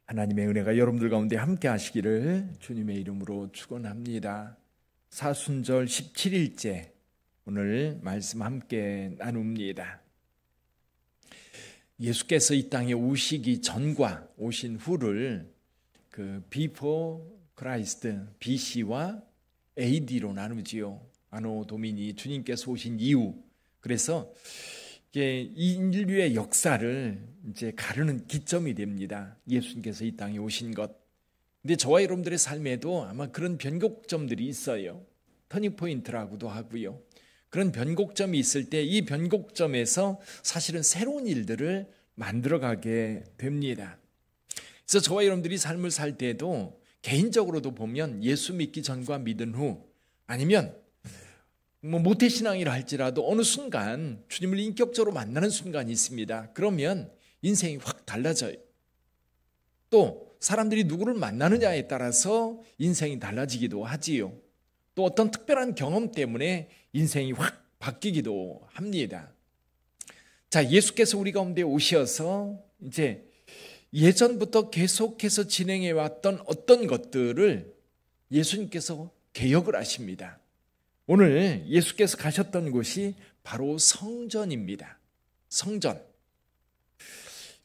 하나님의 은혜가 여러분들 가운데 함께 하시기를 주님의 이름으로 축원합니다. 사순절 17일째 오늘 말씀 함께 나눕니다. 예수께서 이 땅에 오시기 전과 오신 후를 Before Christ, BC와 AD로 나누지요. 아노 도미니, 주님께서 오신 이후. 그래서 이게 인류의 역사를 이제 가르는 기점이 됩니다. 예수님께서 이 땅에 오신 것. 근데 저와 여러분들의 삶에도 아마 그런 변곡점들이 있어요. 터닝포인트라고도 하고요. 그런 변곡점이 있을 때 이 변곡점에서 사실은 새로운 일들을 만들어가게 됩니다. 그래서 저와 여러분들이 삶을 살 때도 개인적으로도 보면 예수 믿기 전과 믿은 후 아니면 모태신앙이라 할지라도 어느 순간 주님을 인격적으로 만나는 순간이 있습니다. 그러면 인생이 확 달라져요. 또 사람들이 누구를 만나느냐에 따라서 인생이 달라지기도 하지요. 또 어떤 특별한 경험 때문에 인생이 확 바뀌기도 합니다. 자, 예수께서 우리 가운데 오셔서 이제 예전부터 계속해서 진행해 왔던 어떤 것들을 예수님께서 개혁을 하십니다. 오늘 예수께서 가셨던 곳이 바로 성전입니다. 성전.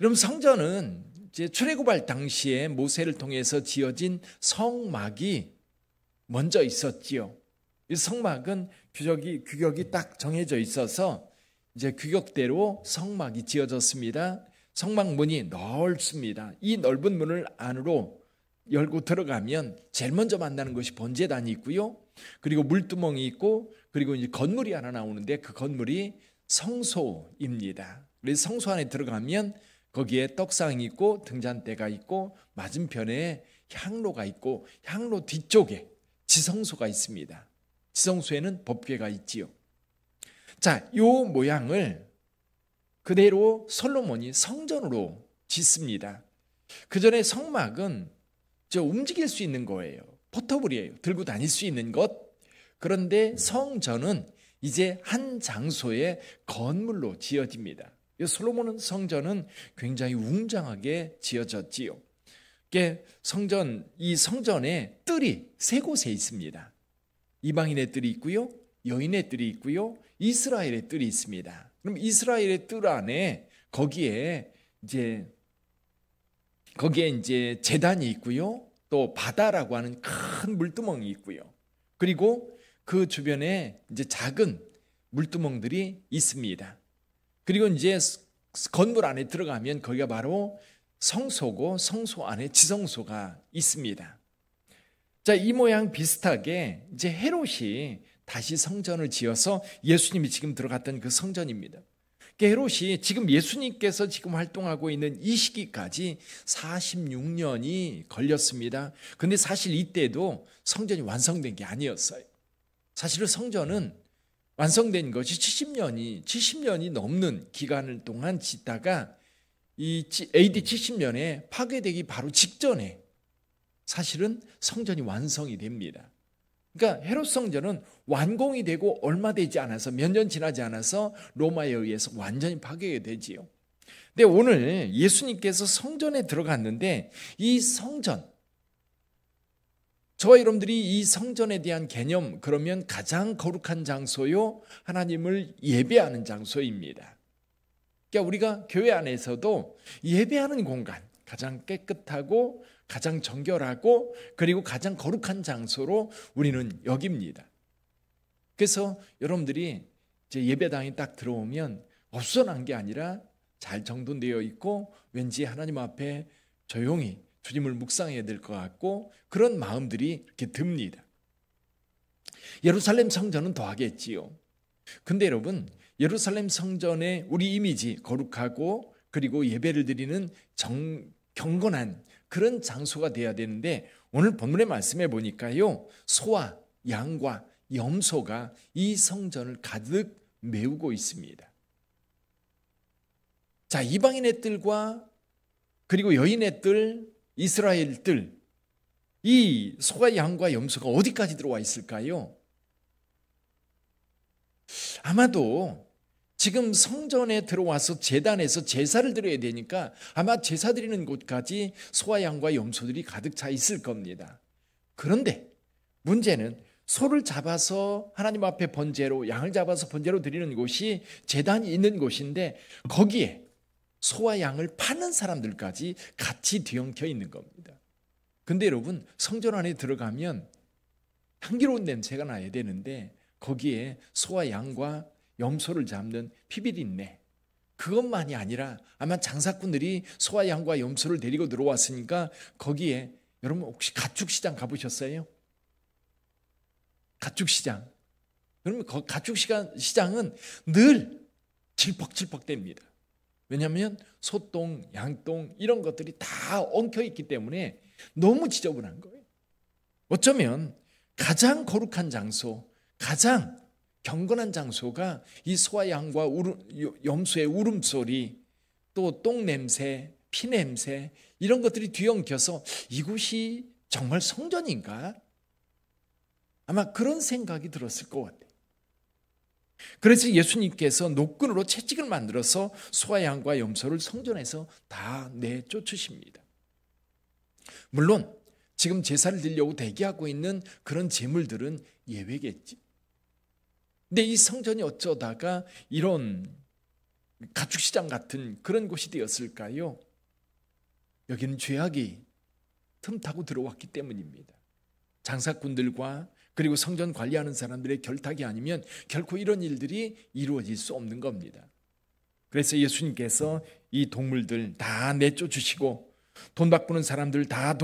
여러분, 성전은 이제 출애굽할 당시에 모세를 통해서 지어진 성막이 먼저 있었지요. 이 성막은 규격이 딱 정해져 있어서 이제 규격대로 성막이 지어졌습니다. 성막 문이 넓습니다. 이 넓은 문을 안으로 열고 들어가면 제일 먼저 만나는 것이 번제단이 있고요. 그리고 물두멍이 있고, 그리고 이제 건물이 하나 나오는데 그 건물이 성소입니다. 그래서 성소 안에 들어가면 거기에 떡상이 있고 등잔대가 있고 맞은편에 향로가 있고 향로 뒤쪽에 지성소가 있습니다. 지성소에는 법궤가 있지요. 자, 이 모양을 그대로 솔로몬이 성전으로 짓습니다. 그 전에 성막은 움직일 수 있는 거예요. 포터블이에요. 들고 다닐 수 있는 것. 그런데 성전은 이제 한 장소의 건물로 지어집니다. 솔로몬은 성전은 굉장히 웅장하게 지어졌지요. 이 성전에 뜰이 세 곳에 있습니다. 이방인의 뜰이 있고요, 여인의 뜰이 있고요, 이스라엘의 뜰이 있습니다. 그럼 이스라엘의 뜰 안에 거기에 이제 제단이 있고요, 또 바다라고 하는 큰 물두멍이 있고요. 그리고 그 주변에 이제 작은 물두멍들이 있습니다. 그리고 이제 건물 안에 들어가면 거기가 바로 성소고 성소 안에 지성소가 있습니다. 자, 이 모양 비슷하게 이제 헤롯이 다시 성전을 지어서 예수님이 지금 들어갔던 그 성전입니다. 헤롯이 지금 예수님께서 지금 활동하고 있는 이 시기까지 46년이 걸렸습니다. 근데 사실 이때도 성전이 완성된 게 아니었어요. 사실은 성전은 완성된 것이 70년이 넘는 기간을 동안 짓다가 이 AD 70년에 파괴되기 바로 직전에 사실은 성전이 완성이 됩니다. 그러니까 헤롯 성전은 완공이 되고 얼마 되지 않아서 몇 년 지나지 않아서 로마에 의해서 완전히 파괴가 되지요. 근데 오늘 예수님께서 성전에 들어갔는데 이 성전, 저와 여러분들이 이 성전에 대한 개념, 그러면 가장 거룩한 장소요, 하나님을 예배하는 장소입니다. 그러니까 우리가 교회 안에서도 예배하는 공간, 가장 깨끗하고 가장 정결하고 그리고 가장 거룩한 장소로 우리는 여깁니다. 그래서 여러분들이 이제 예배당에 딱 들어오면 어수선한 게 아니라 잘 정돈되어 있고 왠지 하나님 앞에 조용히 주님을 묵상해야 될 것 같고 그런 마음들이 이렇게 듭니다. 예루살렘 성전은 더하겠지요. 근데 여러분, 예루살렘 성전의 우리 이미지 거룩하고 그리고 예배를 드리는 경건한 그런 장소가 돼야 되는데 오늘 본문의 말씀에 보니까요, 소와 양과 염소가 이 성전을 가득 메우고 있습니다. 자, 이방인의 뜰과 그리고 여인의 뜰, 이스라엘 뜰, 이 소와 양과 염소가 어디까지 들어와 있을까요? 아마도 지금 성전에 들어와서 제단에서 제사를 드려야 되니까 아마 제사 드리는 곳까지 소와 양과 염소들이 가득 차 있을 겁니다. 그런데 문제는 소를 잡아서 하나님 앞에 번제로, 양을 잡아서 번제로 드리는 곳이 제단이 있는 곳인데 거기에 소와 양을 파는 사람들까지 같이 뒤엉켜 있는 겁니다. 근데 여러분, 성전 안에 들어가면 향기로운 냄새가 나야 되는데 거기에 소와 양과 염소를 잡는 피비린내, 그것만이 아니라 아마 장사꾼들이 소와 양과 염소를 데리고 들어왔으니까 거기에, 여러분 혹시 가축시장 가보셨어요? 가축시장. 그러면 가축시장은 늘 질퍽질퍽됩니다. 왜냐하면 소똥, 양똥 이런 것들이 다 엉켜있기 때문에 너무 지저분한 거예요. 어쩌면 가장 거룩한 장소, 가장 경건한 장소가 이 소와 양과 염소의 울음소리, 또 똥냄새, 피냄새 이런 것들이 뒤엉켜서 이곳이 정말 성전인가? 아마 그런 생각이 들었을 것 같아요. 그래서 예수님께서 노끈으로 채찍을 만들어서 소와 양과 염소를 성전에서 다 내쫓으십니다. 물론 지금 제사를 드리려고 대기하고 있는 그런 제물들은 예외겠지. 근데 이 성전이 어쩌다가 이런 가축시장 같은 그런 곳이 되었을까요? 여기는 죄악이 틈타고 들어왔기 때문입니다. 장사꾼들과 그리고 성전 관리하는 사람들의 결탁이 아니면 결코 이런 일들이 이루어질 수 없는 겁니다. 그래서 예수님께서 이 동물들 다 내쫓으시고 돈 바꾸는 사람들 다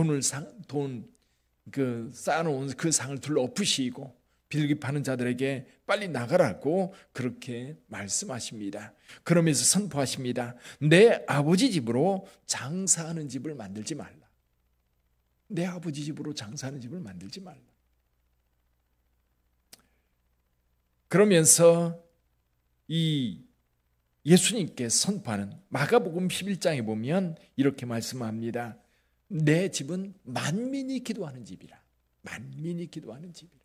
쌓아놓은 그 상을 둘러 엎으시고 비둘기 파는 자들에게 빨리 나가라고 그렇게 말씀하십니다. 그러면서 선포하십니다. 내 아버지 집으로 장사하는 집을 만들지 말라. 내 아버지 집으로 장사하는 집을 만들지 말라. 그러면서 이 예수님께 선포하는 마가복음 11장에 보면 이렇게 말씀합니다. 내 집은 만민이 기도하는 집이라. 만민이 기도하는 집이라.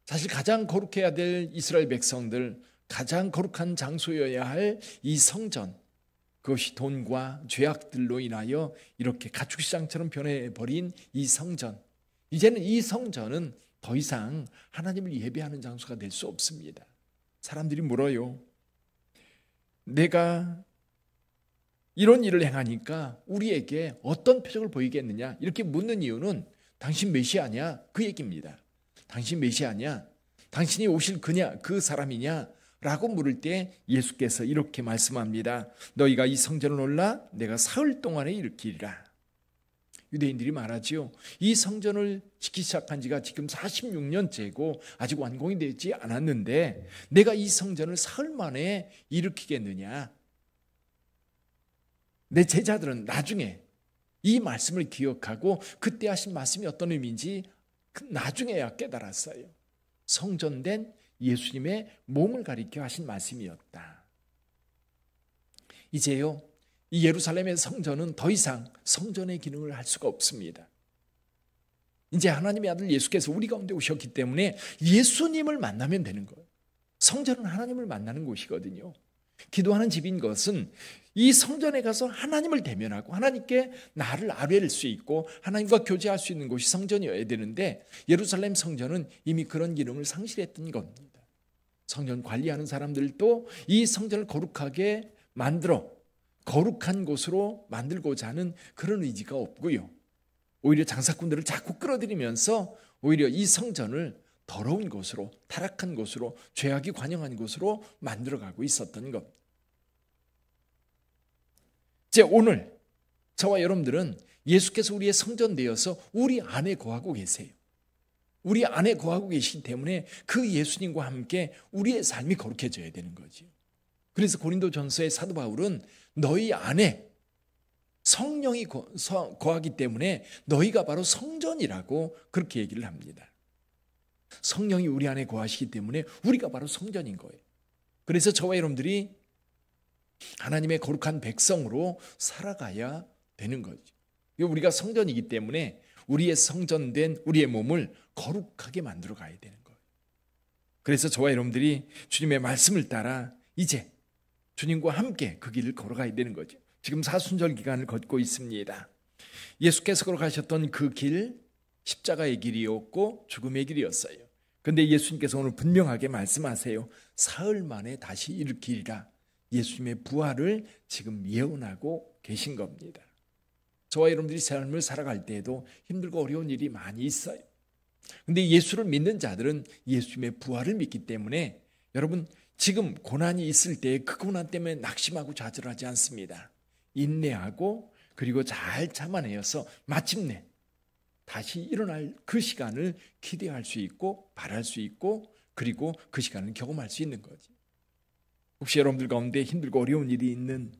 사실 가장 거룩해야 될 이스라엘 백성들, 가장 거룩한 장소여야 할 이 성전, 그것이 돈과 죄악들로 인하여 이렇게 가축시장처럼 변해버린 이 성전, 이제는 이 성전은 더 이상 하나님을 예배하는 장소가 될 수 없습니다. 사람들이 물어요. 내가 이런 일을 행하니까 우리에게 어떤 표적을 보이겠느냐? 이렇게 묻는 이유는 당신 메시아냐? 그 얘기입니다. 당신 메시아냐? 당신이 오실 그 사람이냐? 라고 물을 때 예수께서 이렇게 말씀합니다. 너희가 이 성전을 올라 내가 사흘 동안에 일으키리라. 유대인들이 말하지요. 이 성전을 짓기 시작한 지가 지금 46년째고 아직 완공이 되지 않았는데 내가 이 성전을 사흘 만에 일으키겠느냐? 내 제자들은 나중에 이 말씀을 기억하고 그때 하신 말씀이 어떤 의미인지 나중에야 깨달았어요. 성전된 예수님의 몸을 가리켜 하신 말씀이었다. 이제요, 이 예루살렘의 성전은 더 이상 성전의 기능을 할 수가 없습니다. 이제 하나님의 아들 예수께서 우리 가운데 오셨기 때문에 예수님을 만나면 되는 거예요. 성전은 하나님을 만나는 곳이거든요. 기도하는 집인 것은 이 성전에 가서 하나님을 대면하고 하나님께 나를 아뢰를 수 있고 하나님과 교제할 수 있는 곳이 성전이어야 되는데 예루살렘 성전은 이미 그런 기능을 상실했던 겁니다. 성전 관리하는 사람들도 이 성전을 거룩하게 만들어 거룩한 곳으로 만들고자 하는 그런 의지가 없고요. 오히려 장사꾼들을 자꾸 끌어들이면서 오히려 이 성전을 더러운 곳으로, 타락한 곳으로, 죄악이 관영한 곳으로 만들어가고 있었던 것. 이제 오늘 저와 여러분들은 예수께서 우리의 성전 되어서 우리 안에 거하고 계세요. 우리 안에 거하고 계시기 때문에 그 예수님과 함께 우리의 삶이 거룩해져야 되는 거죠. 그래서 고린도전서의 사도 바울은 너희 안에 성령이 거하기 때문에 너희가 바로 성전이라고 그렇게 얘기를 합니다. 성령이 우리 안에 거하시기 때문에 우리가 바로 성전인 거예요. 그래서 저와 여러분들이 하나님의 거룩한 백성으로 살아가야 되는 거죠. 우리가 성전이기 때문에 우리의 성전된 우리의 몸을 거룩하게 만들어 가야 되는 거예요. 그래서 저와 여러분들이 주님의 말씀을 따라 이제 주님과 함께 그 길을 걸어가야 되는 거죠. 지금 사순절 기간을 걷고 있습니다. 예수께서 걸어가셨던 그 길, 십자가의 길이었고 죽음의 길이었어요. 그런데 예수님께서 오늘 분명하게 말씀하세요. 사흘 만에 다시 일으키리라. 예수님의 부활을 지금 예언하고 계신 겁니다. 저와 여러분들이 삶을 살아갈 때에도 힘들고 어려운 일이 많이 있어요. 그런데 예수를 믿는 자들은 예수님의 부활을 믿기 때문에 여러분 지금 고난이 있을 때 그 고난 때문에 낙심하고 좌절하지 않습니다. 인내하고 그리고 잘 참아내어서 마침내 다시 일어날 그 시간을 기대할 수 있고 바랄 수 있고 그리고 그 시간을 경험할 수 있는 거지. 혹시 여러분들 가운데 힘들고 어려운 일이 있는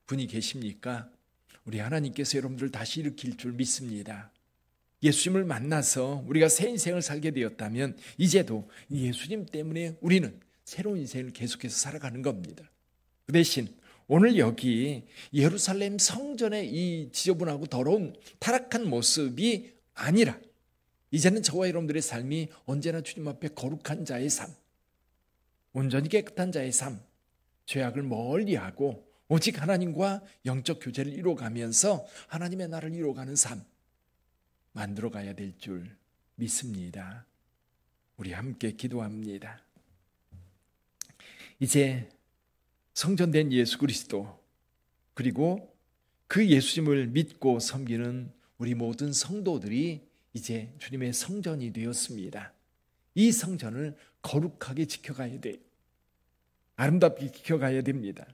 분이 계십니까? 우리 하나님께서 여러분들을 다시 일으킬 줄 믿습니다. 예수님을 만나서 우리가 새 인생을 살게 되었다면 이제도 예수님 때문에 우리는 새로운 인생을 계속해서 살아가는 겁니다. 그 대신 오늘 여기 예루살렘 성전의 이 지저분하고 더러운 타락한 모습이 아니라 이제는 저와 여러분들의 삶이 언제나 주님 앞에 거룩한 자의 삶, 온전히 깨끗한 자의 삶, 죄악을 멀리하고 오직 하나님과 영적 교제를 이루어가면서 하나님의 나라를 이루어가는 삶 만들어가야 될 줄 믿습니다. 우리 함께 기도합니다. 이제 성전된 예수 그리스도 그리고 그 예수님을 믿고 섬기는 우리 모든 성도들이 이제 주님의 성전이 되었습니다. 이 성전을 거룩하게 지켜가야 돼요. 아름답게 지켜가야 됩니다.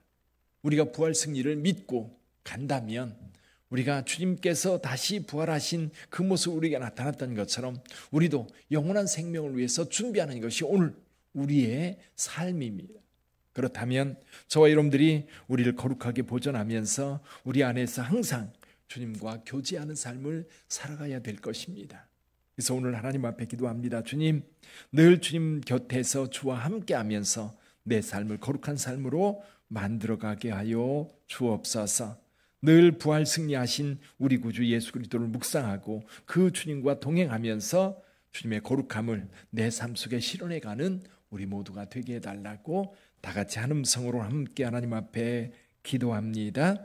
우리가 부활 승리를 믿고 간다면 우리가 주님께서 다시 부활하신 그 모습 우리에게 나타났던 것처럼 우리도 영원한 생명을 위해서 준비하는 것이 오늘 우리의 삶입니다. 그렇다면 저와 여러분들이 우리를 거룩하게 보존하면서 우리 안에서 항상 주님과 교제하는 삶을 살아가야 될 것입니다. 그래서 오늘 하나님 앞에 기도합니다. 주님, 늘 주님 곁에서 주와 함께하면서 내 삶을 거룩한 삶으로 만들어가게 하여 주옵소서. 늘 부활 승리하신 우리 구주 예수 그리스도를 묵상하고 그 주님과 동행하면서 주님의 거룩함을 내 삶 속에 실현해가는 우리 모두가 되게 해달라고 다 같이 한 음성으로 함께 하나님 앞에 기도합니다.